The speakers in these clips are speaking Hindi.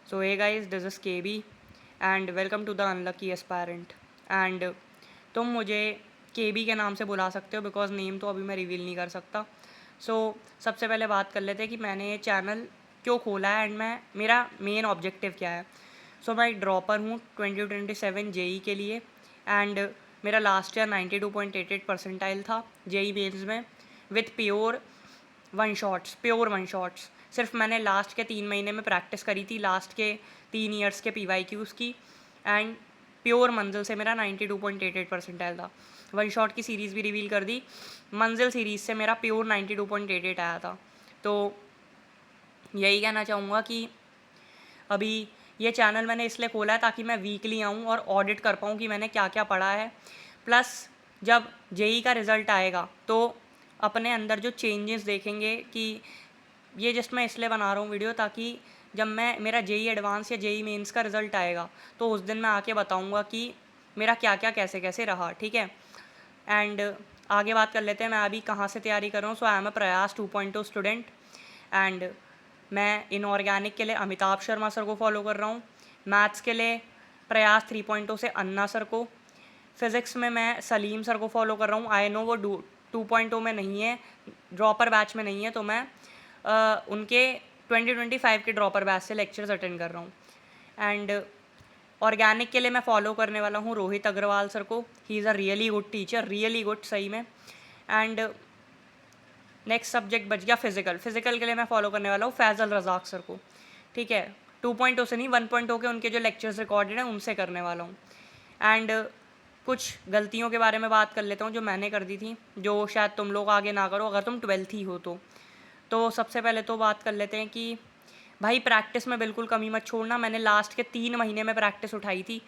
So hey guys, this is KB and welcome to the Unlucky Aspirant. And तुम मुझे KB के नाम से बुला सकते हो बिकॉज नेम तो अभी मैं रिवील नहीं कर सकता. सबसे पहले बात कर लेते हैं कि मैंने ये चैनल क्यों खोला है एंड मैं मेरा मेन ऑब्जेक्टिव क्या है. मैं ड्रॉपर हूँ 2027 जेई के लिए एंड मेरा लास्ट ईयर 92.88 परसेंटाइल था जेई मेन्स में विथ प्योर वन शॉट्स. सिर्फ मैंने लास्ट के 3 महीने में प्रैक्टिस करी थी लास्ट के 3 ईयर्स के PYQs की एंड प्योर मंजिल से मेरा 92.88 परसेंटाइल था. वन शॉट की सीरीज़ भी रिवील कर दी. मंजिल सीरीज़ से मेरा प्योर 92.88 आया था. तो यही कहना चाहूँगा कि अभी ये चैनल मैंने इसलिए खोला है ताकि मैं वीकली आऊँ और ऑडिट कर पाऊँ कि मैंने क्या क्या पढ़ा है. प्लस जब जेई का रिज़ल्ट आएगा तो अपने अंदर जो चेंजेस देखेंगे कि ये जस्ट मैं इसलिए बना रहा हूँ वीडियो ताकि जब मैं मेरा जेई एडवांस या जेई मेंस का रिज़ल्ट आएगा तो उस दिन मैं आके बताऊँगा कि मेरा क्या क्या कैसे कैसे रहा. ठीक है. एंड आगे बात कर लेते हैं मैं अभी कहाँ से तैयारी कर रहा हूँ. आई एम अ प्रयास 2.0 स्टूडेंट एंड मैं इनऑर्गेनिक के लिए अमिताभ शर्मा सर को फॉलो कर रहा हूँ. मैथ्स के लिए प्रयास 3.0 से अन्ना सर को. फिज़िक्स में मैं सलीम सर को फॉलो कर रहा हूँ. आई नो वो 2.0 में नहीं है, ड्रॉपर बैच में नहीं है, तो मैं उनके 2025 के ड्रॉपर बैच से लेक्चर्स अटेंड कर रहा हूँ. एंड ऑर्गेनिक के लिए मैं फॉलो करने वाला हूँ रोहित अग्रवाल सर को. He is a really good teacher, really good सही में. एंड नेक्स्ट सब्जेक्ट बच गया फिज़िकल के लिए मैं फॉलो करने वाला हूँ फैज़ल रज़ाक सर को. ठीक है. 2.0 से नहीं 1.0 के उनके जो लेक्चर्स रिकॉर्डेड हैं उनसे करने वाला हूँ. एंड कुछ गलतियों के बारे में बात कर लेता हूँ जो मैंने कर दी थी, जो शायद तुम लोग आगे ना करो अगर तुम 12th ही हो तो सबसे पहले तो बात कर लेते हैं कि भाई प्रैक्टिस में बिल्कुल कमी मत छोड़ना. मैंने लास्ट के 3 महीने में प्रैक्टिस उठाई थी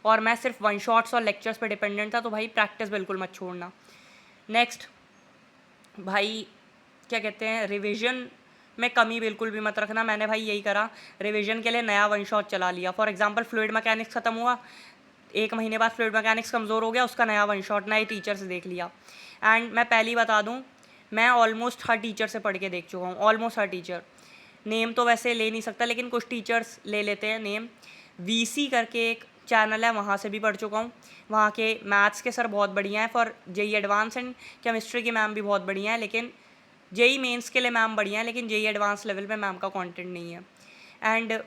और मैं सिर्फ वन शॉट्स और लेक्चर्स पे डिपेंडेंट था, तो भाई प्रैक्टिस बिल्कुल मत छोड़ना. नेक्स्ट भाई क्या कहते हैं, रिवीजन में कमी बिल्कुल भी मत रखना. मैंने भाई यही करा, रिवीजन के लिए नया वन शॉट चला लिया. फॉर एग्जांपल फ्लूइड मैकेनिक्स ख़त्म हुआ, 1 महीने बाद फ्लूइड मैकेनिक्स कमज़ोर हो गया, उसका नया वन शॉट नए टीचर से देख लिया. एंड मैं पहले ही बता दूँ, मैं ऑलमोस्ट हर टीचर से पढ़ के देख चुका हूँ. ऑलमोस्ट हर टीचर, नेम तो वैसे ले नहीं सकता लेकिन कुछ टीचर्स ले लेते हैं नेम. VC करके एक चैनल है, वहाँ से भी पढ़ चुका हूँ. वहाँ के मैथ्स के सर बहुत बढ़िया हैं. For JEE advance and chemistry की मैम भी बहुत बढ़िया है, लेकिन जेई मेंस के लिए मैम बढ़िया है, लेकिन जेई एडवांस लेवल पे मैम का कंटेंट नहीं है. एंड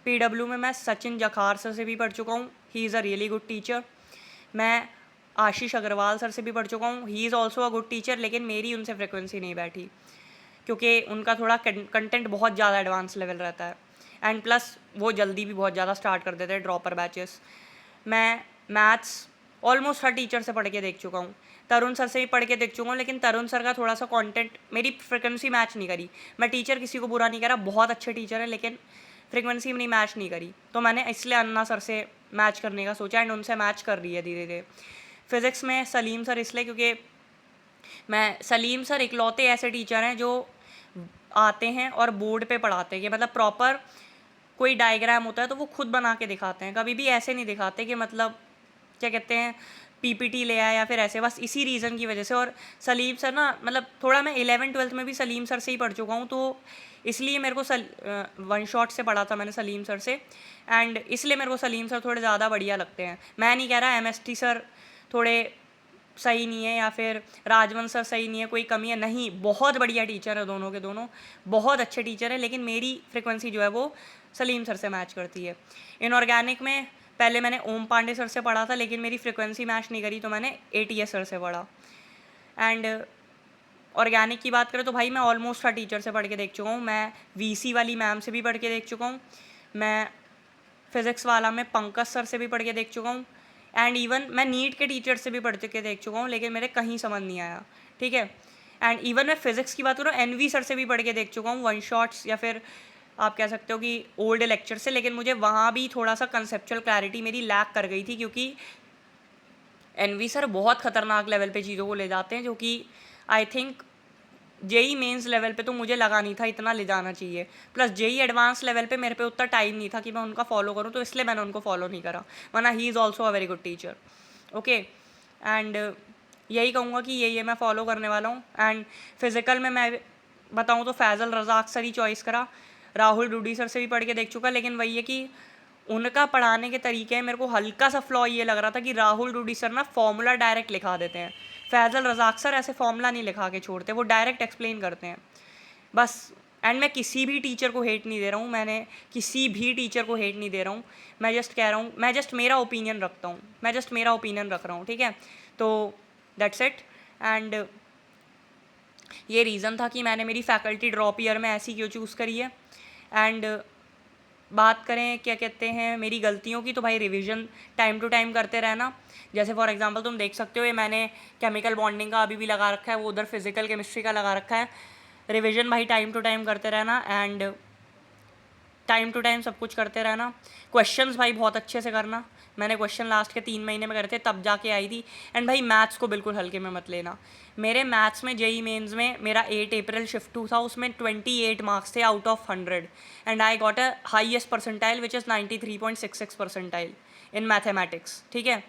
PW में मैं सचिन जखार सर से भी पढ़ चुका हूँ. He is a really good teacher. मैं आशीष अग्रवाल सर से भी पढ़ चुका हूँ. He is also a good teacher, लेकिन मेरी उनसे फ्रिक्वेंसी नहीं बैठी क्योंकि उनका थोड़ा कंटेंट बहुत ज़्यादा एडवांस लेवल रहता है. एंड प्लस वो जल्दी भी बहुत ज़्यादा स्टार्ट कर देते हैं ड्रॉपर बैचेस. मैं मैथ्स ऑलमोस्ट हर टीचर से पढ़ के देख चुका हूँ. तरुण सर से भी पढ़ के देख चुका हूँ, लेकिन तरुण सर का थोड़ा सा कंटेंट मेरी फ्रिक्वेंसी मैच नहीं करी. मैं टीचर किसी को बुरा नहीं करा, बहुत अच्छे टीचर है, लेकिन फ्रिक्वेंसी नहीं मैच नहीं करी, तो मैंने इसलिए अन्ना सर से मैच करने का सोचा एंड उनसे मैच कर रही है धीरे धीरे. फिज़िक्स में सलीम सर इसलिए क्योंकि सलीम सर इकलौते ऐसे टीचर हैं जो आते हैं और बोर्ड पे पढ़ाते हैं कि मतलब प्रॉपर कोई डायग्राम होता है तो वो खुद बना के दिखाते हैं. कभी भी ऐसे नहीं दिखाते कि मतलब क्या कहते हैं PPT ले आया या फिर ऐसे, बस इसी रीज़न की वजह से. और सलीम सर ना, मतलब थोड़ा मैं 11th-12th में भी सलीम सर से ही पढ़ चुका हूँ, तो इसलिए मेरे को वन शॉट से पढ़ा था मैंने सलीम सर से. एंड इसलिए मेरे को सलीम सर थोड़े ज़्यादा बढ़िया लगते हैं. मैं नहीं कह रहा MST सर थोड़े सही नहीं है या फिर राजवंश सर सही नहीं है, कोई कमी है, नहीं, बहुत बढ़िया टीचर है दोनों के दोनों, बहुत अच्छे टीचर है, लेकिन मेरी फ्रिक्वेंसी जो है वो सलीम सर से मैच करती है. इनऑर्गेनिक में पहले मैंने ओम पांडे सर से पढ़ा था, लेकिन मेरी फ्रिक्वेंसी मैच नहीं करी, तो मैंने ATS सर से पढ़ा. एंड ऑर्गेनिक की बात करें तो भाई मैं ऑलमोस्ट हर टीचर से पढ़ के देख चुका हूँ. मैं VC वाली मैम से भी पढ़ के देख चुका हूँ. मैं फिज़िक्स वाला में पंकज सर से भी पढ़ के देख चुका हूँ. एंड इवन मैं नीट के टीचर से भी पढ़ के देख चुका हूँ, लेकिन मेरे कहीं समझ नहीं आया. ठीक है. एंड इवन मैं फिज़िक्स की बात करूँ, NV सर से भी पढ़ के देख चुका हूँ वन शॉट्स या फिर आप कह सकते हो कि ओल्ड लेक्चर से, लेकिन मुझे वहाँ भी थोड़ा सा कंसेप्चुअल क्लैरिटी मेरी लैक कर गई थी, क्योंकि NV सर बहुत ख़तरनाक लेवल पे चीज़ों को ले जाते हैं, जो कि I think JEE mains level पे तो मुझे लगा नहीं था इतना ले जाना चाहिए. प्लस जेई एडवांस लेवल पे मेरे पे उतना टाइम नहीं था कि मैं उनका फॉलो करूँ, तो इसलिए मैंने उनको फॉलो नहीं करा, वरना he is also a very good teacher. Okay. And यही कहूँगा कि यही है मैं फॉलो करने वाला हूँ. एंड फिज़िकल में मैं बताऊँ तो फैज़ल रज़ाक सर ही चॉइस करा. राहुल रूडी सर से भी पढ़ के देख चुका, लेकिन वही है कि उनका पढ़ाने के तरीके मेरे को हल्का सा फ्लॉ ये लग रहा था कि राहुल रूडी सर ना फॉर्मूला डायरेक्ट लिखा देते हैं, फैज़ल रज़ाक सर ऐसे फॉर्मूला नहीं लिखा के छोड़ते, वो डायरेक्ट एक्सप्लेन करते हैं बस। एंड मैं किसी भी टीचर को हेट नहीं दे रहा हूँ, मैंने किसी भी टीचर को हेट नहीं दे रहा हूँ, मैं जस्ट कह रहा हूँ, मैं जस्ट मेरा ओपिनियन रखता हूँ, मैं जस्ट मेरा ओपिनियन रख रहा हूँ, ठीक है। तो दैट्स इट। एंड ये रीज़न था कि मैंने मेरी फैकल्टी ड्रॉप ईयर में ऐसी क्यों चूज़ करी है। एंड बात करें क्या कहते हैं मेरी गलतियों की, तो भाई रिवीजन टाइम टू टाइम करते रहना। जैसे फॉर एग्जांपल तुम देख सकते हो, ये मैंने केमिकल बॉन्डिंग का अभी भी लगा रखा है, वो उधर फिजिकल केमिस्ट्री का लगा रखा है। रिवीजन भाई टाइम टू टाइम करते रहना, एंड टाइम टू टाइम सब कुछ करते रहना। क्वेश्चंस भाई बहुत अच्छे से करना, मैंने क्वेश्चन लास्ट के 3 महीने में करे थे तब जाके आई थी। एंड भाई मैथ्स को बिल्कुल हल्के में मत लेना। मेरे मैथ्स में जेई मेंस में मेरा 8 अप्रैल शिफ्ट 2 था, उसमें 28 मार्क्स थे out of 100 and I got a highest percentile which is 93.66 percentile in mathematics, ठीक है।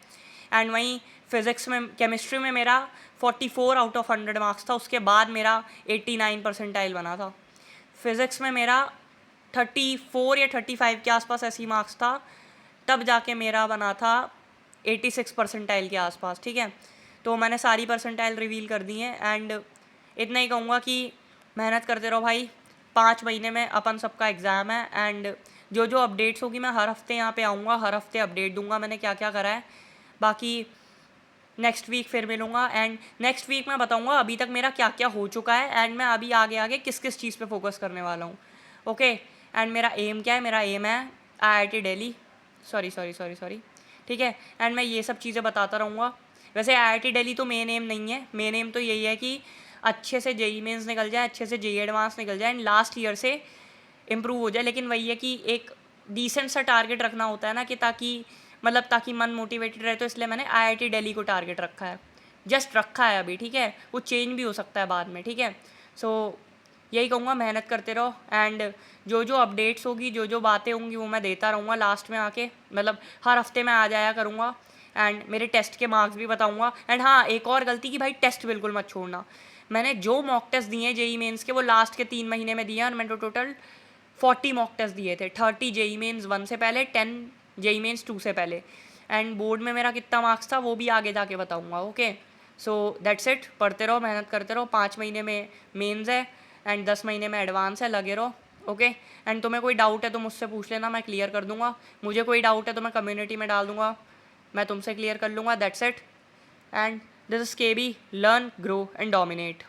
एंड वहीं फिज़िक्स में केमिस्ट्री में मेरा 44 आउट ऑफ 100 मार्क्स था, उसके बाद मेरा 89 परसेंटाइल बना था। फिज़िक्स में मेरा 34 या 35 के आसपास ऐसी मार्क्स था, तब जाके मेरा बना था 86 परसेंटाइल के आसपास, ठीक है। तो मैंने सारी परसेंटाइल रिवील कर दी हैं। एंड इतना ही कहूँगा कि मेहनत करते रहो भाई, 5 महीने में अपन सबका एग्ज़ाम है। एंड जो जो अपडेट्स होगी मैं हर हफ्ते यहाँ पे आऊँगा, हर हफ्ते अपडेट दूंगा मैंने क्या क्या करा है। बाकी नेक्स्ट वीक फिर मिलूँगा, एंड नेक्स्ट वीक मैं बताऊँगा अभी तक मेरा क्या क्या हो चुका है, एंड मैं अभी आगे आगे किस किस चीज़ पे फोकस करने वाला हूँ, ओके। एंड मेरा एम क्या है, मेरा एम है IIT दिल्ली, सॉरी, ठीक है। एंड मैं ये सब चीज़ें बताता रहूँगा। वैसे IIT दिल्ली तो मेन एम नहीं है, मेन एम तो यही है कि अच्छे से जेई मेंस निकल जाए, अच्छे से जेई एडवांस निकल जाए, एंड लास्ट ईयर से इम्प्रूव हो जाए। लेकिन वही है कि एक डिसेंट सा टारगेट रखना होता है ना, कि ताकि मन मोटिवेटेड रहे, तो इसलिए मैंने IIT दिल्ली को टारगेट रखा है, जस्ट रखा है अभी, ठीक है। वो चेंज भी हो सकता है बाद में, ठीक है। सो यही कहूँगा, मेहनत करते रहो, एंड जो जो अपडेट्स होगी, जो जो बातें होंगी वो मैं देता रहूँगा लास्ट में आके, मतलब हर हफ्ते में आ जाया करूँगा। एंड मेरे टेस्ट के मार्क्स भी बताऊँगा। एंड हाँ, एक और गलती कि भाई टेस्ट बिल्कुल मत छोड़ना। मैंने जो मॉक टेस्ट दिए जेई मेंस के वो लास्ट के 3 महीने में दिए, और मैंने टोटल 40 मॉक टेस्ट दिए थे, 30 जेई मेंस 1 से पहले, 10 जेई मेंस 2 से पहले। एंड बोर्ड में मेरा कितना मार्क्स था वो भी आगे जाके बताऊँगा, ओके। सो दैट्स इट, पढ़ते रहो, मेहनत करते रहो। 5 महीने में मेंस है एंड 10 महीने में एडवांस है, लगे रहो, ओके। एंड तुम्हें कोई डाउट है तो मुझसे पूछ लेना, मैं क्लियर कर दूंगा। मुझे कोई डाउट है तो मैं कम्युनिटी में डाल दूंगा, मैं तुमसे क्लियर कर लूँगा। That's it, and this is KB, learn grow and dominate.